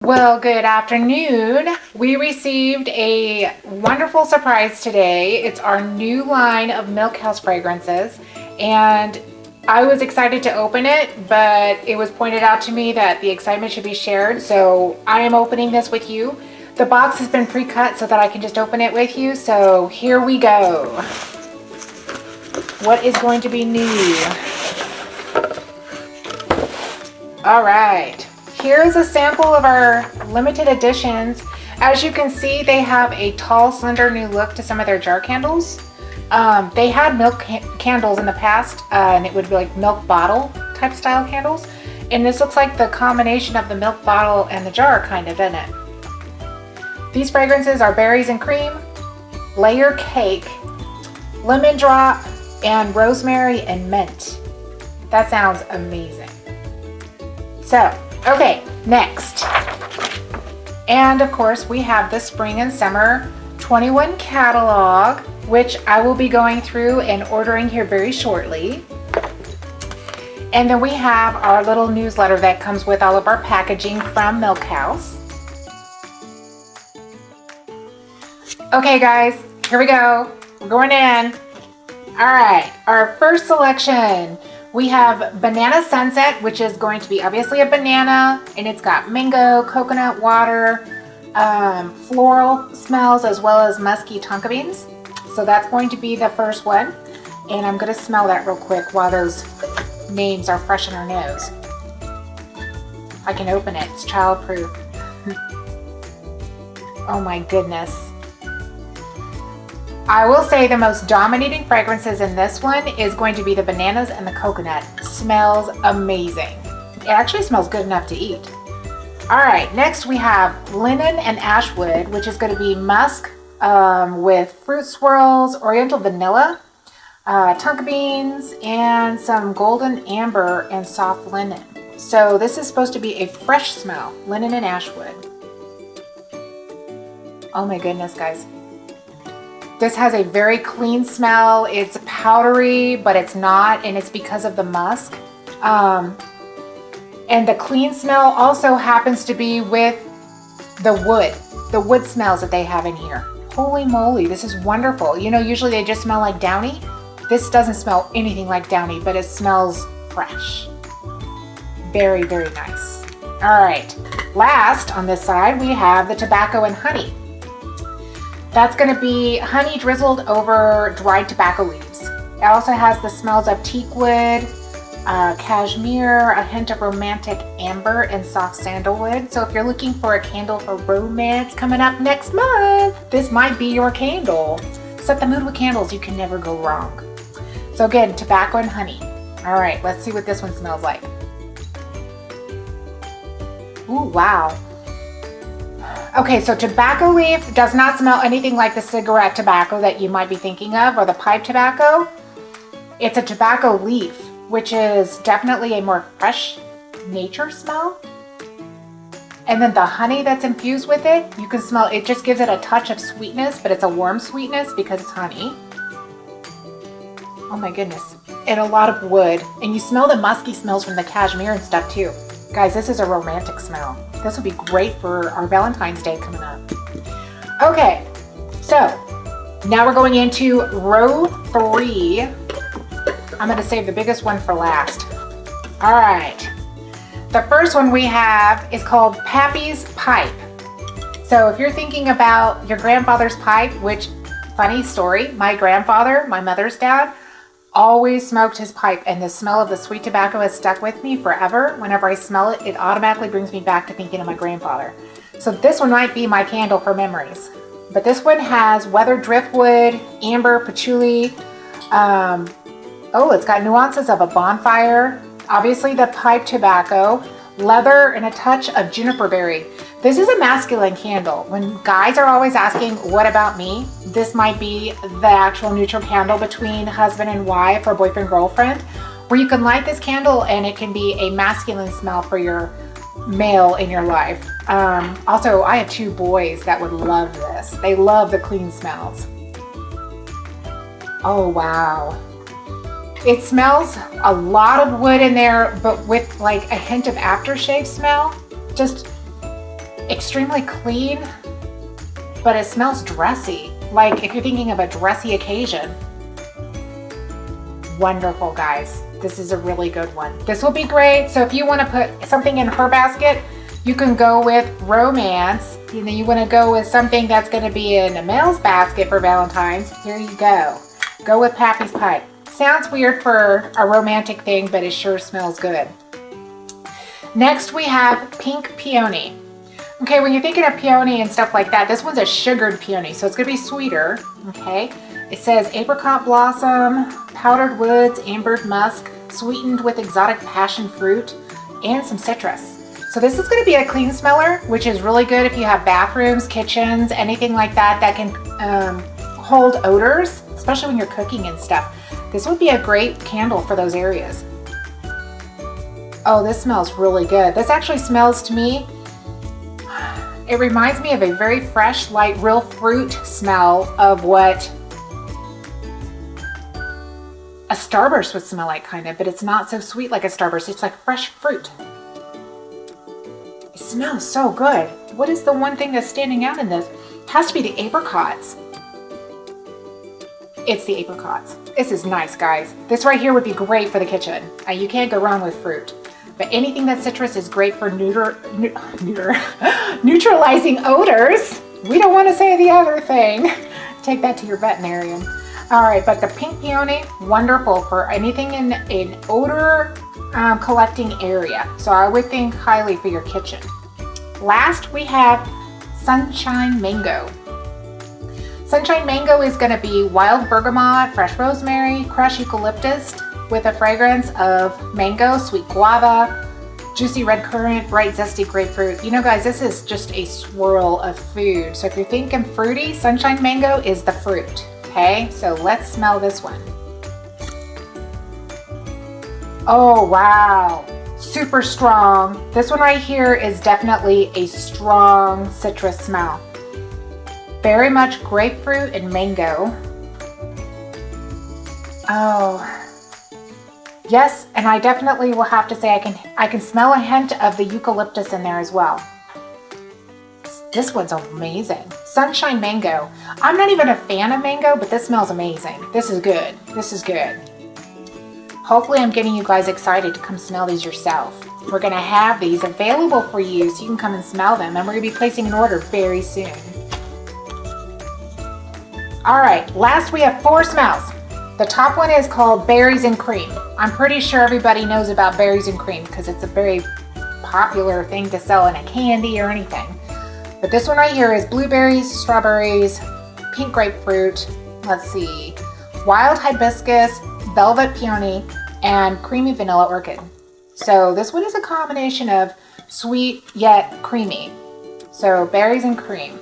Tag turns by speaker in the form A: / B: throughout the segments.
A: Well, good afternoon. We received a wonderful surprise today. It's our new line of Milkhouse fragrances, and I was excited to open it, but it was pointed out to me that the excitement should be shared, so I am opening this with you. The box has been pre-cut so that I can just open it with you, so here we go. What is going to be new? All right. Here's a sample of our limited editions. As you can see, they have a tall, slender new look to some of their jar candles. They had milk candles in the past, and it would be like milk bottle type style candles. And this looks like the combination of the milk bottle and the jar, kind of, isn't it? These fragrances are berries and cream, layer cake, lemon drop, and rosemary and mint. That sounds amazing. So, okay, next. And of course, we have the Spring and Summer 21 catalog, which I will be going through and ordering here very shortly. And then we have our little newsletter that comes with all of our packaging from Milkhouse. Okay, guys, here we go. We're going in. All right, our first selection. We have Banana Sunset, which is going to be obviously a banana, and it's got mango, coconut water, floral smells, as well as musky tonka beans. So that's going to be the first one. And I'm going to smell that real quick while those names are fresh in our nose. I can open it. It's childproof. Oh my goodness. I will say the most dominating fragrances in this one is going to be the bananas and the coconut. Smells amazing. It actually smells good enough to eat. All right, next we have Linen and Ashwood, which is going to be musk with fruit swirls, oriental vanilla, tonka beans, and some golden amber and soft linen. So this is supposed to be a fresh smell, Linen and Ashwood. Oh my goodness, guys. This has a very clean smell. It's powdery, but it's not, and it's because of the musk. And the clean smell also happens to be with the wood smells that they have in here. Holy moly, this is wonderful. You know, usually they just smell like Downy. This doesn't smell anything like Downy, but it smells fresh. Very, very nice. All right, last on this side, we have the Tobacco and Honey. That's going to be honey drizzled over dried tobacco leaves. It also has the smells of teak wood, cashmere, a hint of romantic amber, and soft sandalwood. So if you're looking for a candle for romance coming up next month, this might be your candle. Set the mood with candles. You can never go wrong. So again, tobacco and honey. All right, let's see what this one smells like. Ooh, wow. Okay, so tobacco leaf does not smell anything like the cigarette tobacco that you might be thinking of, or the pipe tobacco. It's a tobacco leaf, which is definitely a more fresh nature smell. And then the honey that's infused with it, you can smell, it just gives it a touch of sweetness, but it's a warm sweetness because it's honey. Oh my goodness. And a lot of wood. And you smell the musky smells from the cashmere and stuff too. Guys, this is a romantic smell. This would be great for our Valentine's Day coming up. Okay, so now we're going into row 3. I'm going to save the biggest one for last. All right. The first one we have is called Pappys Pipe. So if you're thinking about your grandfather's pipe, which, funny story, my grandfather, my mother's dad, always smoked his pipe, and the smell of the sweet tobacco has stuck with me forever. Whenever I smell it, it automatically brings me back to thinking of my grandfather. So this one might be my candle for memories. But this one has weathered driftwood, amber, patchouli. It's got nuances of a bonfire. Obviously the pipe tobacco, leather, and a touch of juniper berry. This is a masculine candle. When guys are always asking, what about me? This might be the actual neutral candle between husband and wife or boyfriend-girlfriend, where you can light this candle and it can be a masculine smell for your male in your life. Also, I have 2 boys that would love this. They love the clean smells. Oh, wow. It smells a lot of wood in there, but with like a hint of aftershave smell. Just extremely clean, but it smells dressy. Like if you're thinking of a dressy occasion. Wonderful, guys. This is a really good one. This will be great. So if you want to put something in her basket, you can go with romance. And then you want to go with something that's going to be in a male's basket for Valentine's. Here you go. Go with Pappys Pipe. Sounds weird for a romantic thing, but it sure smells good. Next we have pink peony. Okay, when you're thinking of peony and stuff like that, this one's a sugared peony, so it's going to be sweeter. Okay. It says apricot blossom, powdered woods, ambered musk, sweetened with exotic passion fruit, and some citrus. So this is going to be a clean smeller, which is really good if you have bathrooms, kitchens, anything like that that can hold odors, especially when you're cooking and stuff. This would be a great candle for those areas. Oh, this smells really good. This actually smells to me, it reminds me of a very fresh, light, real fruit smell of what a Starburst would smell like, kind of, but it's not so sweet like a Starburst. It's like fresh fruit. It smells so good. What is the one thing that's standing out in this? It has to be the apricots. It's the apricots. This is nice, guys. This right here would be great for the kitchen. You can't go wrong with fruit. But anything that's citrus is great for neutralizing odors. We don't want to say the other thing. Take that to your veterinarian. All right, but the pink peony, wonderful for anything in an odor collecting area. So I would think highly for your kitchen. Last, we have sunshine mango. Sunshine mango is going to be wild bergamot, fresh rosemary, crushed eucalyptus with a fragrance of mango, sweet guava, juicy red currant, bright zesty grapefruit. You know, guys, this is just a swirl of food. So if you're thinking fruity, sunshine mango is the fruit. Okay, so let's smell this one. Oh, wow. Super strong. This one right here is definitely a strong citrus smell. Very much grapefruit and mango. Oh, yes, and I definitely will have to say I can smell a hint of the eucalyptus in there as well. This one's amazing. Sunshine mango. I'm not even a fan of mango, but this smells amazing. This is good. This is good. Hopefully I'm getting you guys excited to come smell these yourself. We're going to have these available for you so you can come and smell them, and we're going to be placing an order very soon. All right, last we have 4 smells. The top one is called berries and cream. I'm pretty sure everybody knows about berries and cream because it's a very popular thing to sell in a candy or anything. But this one right here is blueberries, strawberries, pink grapefruit, let's see, wild hibiscus, velvet peony, and creamy vanilla orchid. So this one is a combination of sweet yet creamy. So berries and cream.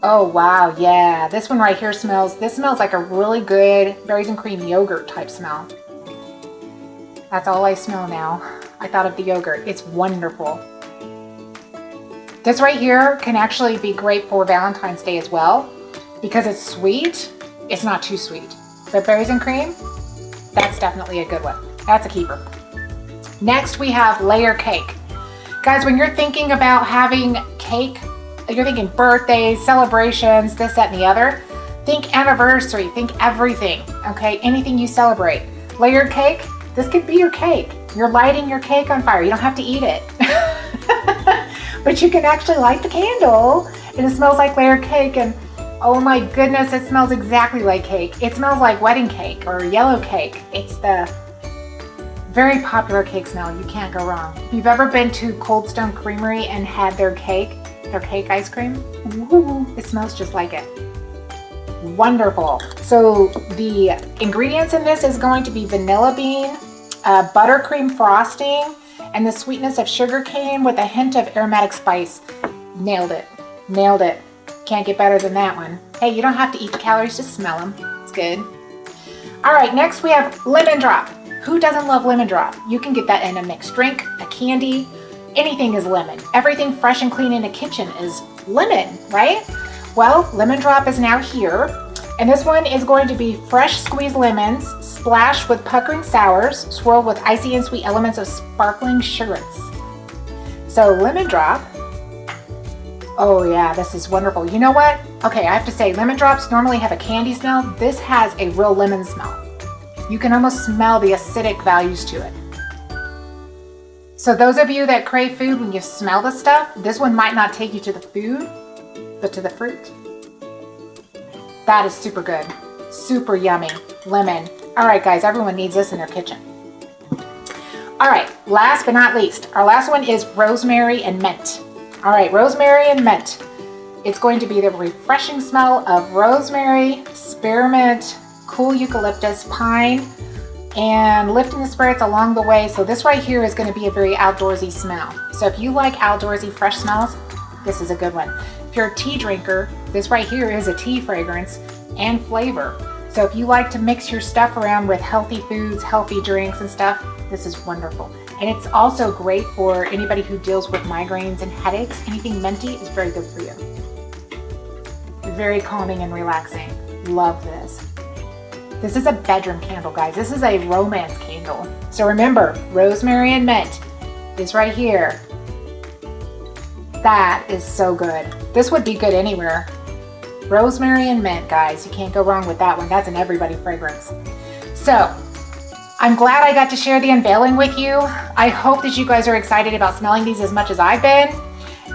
A: Oh wow, yeah, this one right here smells like a really good berries and cream yogurt type smell. That's all I smell now. I thought of the yogurt. It's wonderful. This right here can actually be great for Valentine's Day as well because it's sweet. It's not too sweet. But berries and cream, that's definitely a good one. That's a keeper. Next, we have layer cake. Guys, when you're thinking about having cake, you're thinking birthdays, celebrations, this, that, and the other, think anniversary, think everything, okay? Anything you celebrate. Layered cake, this could be your cake. You're lighting your cake on fire. You don't have to eat it. But you can actually light the candle and it smells like layered cake, and oh my goodness, it smells exactly like cake. It smells like wedding cake or yellow cake. It's the very popular cake smell. You can't go wrong. If you've ever been to Cold Stone Creamery and had their cake ice cream, ooh, it smells just like it. Wonderful. So the ingredients in this is going to be vanilla bean, buttercream frosting, and the sweetness of sugar cane with a hint of aromatic spice. Nailed it. Nailed it. Can't get better than that one. Hey, you don't have to eat the calories, just smell them. It's good. All right, next we have lemon drop. Who doesn't love lemon drop? You can get that in a mixed drink, a candy, anything is lemon. Everything fresh and clean in a kitchen is lemon, right? Well, lemon drop is now here. And this one is going to be fresh squeezed lemons, splashed with puckering sours, swirled with icy and sweet elements of sparkling sugars. So lemon drop Oh yeah, this is wonderful. You know what? Okay, I have to say, lemon drops normally have a candy smell. This has a real lemon smell. You can almost smell the acidic values to it. So those of you that crave food when you smell the stuff, this one might not take you to the food, but to the fruit. That is super good. Super yummy. Lemon. All right, guys, everyone needs this in their kitchen. All right, last but not least, our last one is rosemary and mint. All right, rosemary and mint. It's going to be the refreshing smell of rosemary, spearmint, cool eucalyptus, pine, and lifting the spirits along the way. So this right here is going to be a very outdoorsy smell. So if you like outdoorsy fresh smells, this is a good one. If you're a tea drinker, this right here is a tea fragrance and flavor. So if you like to mix your stuff around with healthy foods, healthy drinks and stuff, this is wonderful. And it's also great for anybody who deals with migraines and headaches. Anything minty is very good for you. Very calming and relaxing. Love this. This is a bedroom candle, guys. This is a romance candle. So remember, rosemary and mint is right here. That is so good. This would be good anywhere. Rosemary and mint, guys. You can't go wrong with that one. That's an everybody fragrance. So, I'm glad I got to share the unveiling with you. I hope that you guys are excited about smelling these as much as I've been.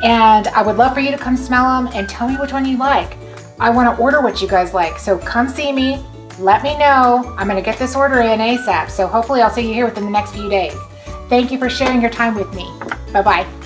A: And I would love for you to come smell them and tell me which one you like. I want to order what you guys like. So come see me. Let me know. I'm going to get this order in ASAP. So hopefully I'll see you here within the next few days. Thank you for sharing your time with me. Bye-bye.